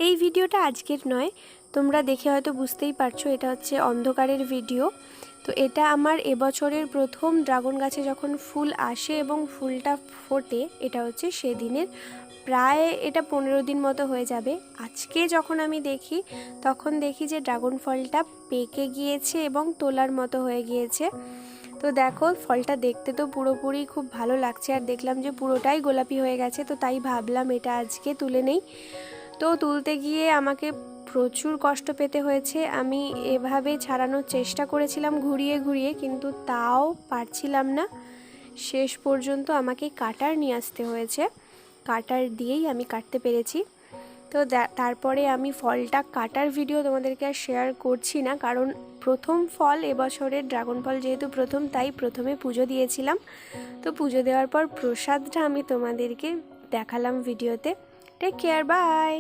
এই ভিডিওটা আজকের নয়, তোমরা দেখে হয়তো বুঝতেই পারছো এটা হচ্ছে অন্ধকারের ভিডিও। তো এটা আমার এবছরের প্রথম ড্রাগন গাছে যখন ফুল আসে এবং ফুলটা ফোটে, এটা হচ্ছে সেদিনের। প্রায় এটা 15 দিন মতো হয়ে যাবে। আজকে যখন আমি দেখি তখন দেখি যে ড্রাগন ফলটা পেকে গিয়েছে এবং তোলার মতো হয়ে গিয়েছে। তো দেখো ফলটা দেখতে তো পুরোপুরি খুব ভালো লাগছে, আর দেখলাম যে পুরোটাই গোলাপি হয়ে গেছে, তো তাই ভাবলাম এটা আজকে তুলে নেই। তো তুলতে গিয়ে আমাকে প্রচুর কষ্ট পেতে হয়েছে। আমি এভাবে ছাড়ানোর চেষ্টা করেছিলাম ঘুরিয়ে ঘুরিয়ে, কিন্তু তাও পারছিলাম না। শেষ পর্যন্ত আমাকে কাটার নিয়ে আসতে হয়েছে, কাটার দিয়েই আমি কাটতে পেরেছি। তো তারপরে আমি ফলটা কাটার ভিডিও তোমাদেরকে আর শেয়ার করছি না, কারণ প্রথম ফল এবছরের ড্রাগন ফল যেহেতু প্রথম, তাই প্রথমে পুজো দিয়েছিলাম। তো পুজো দেওয়ার পর প্রসাদটা আমি তোমাদেরকে দেখালাম ভিডিওতে। Take care, by.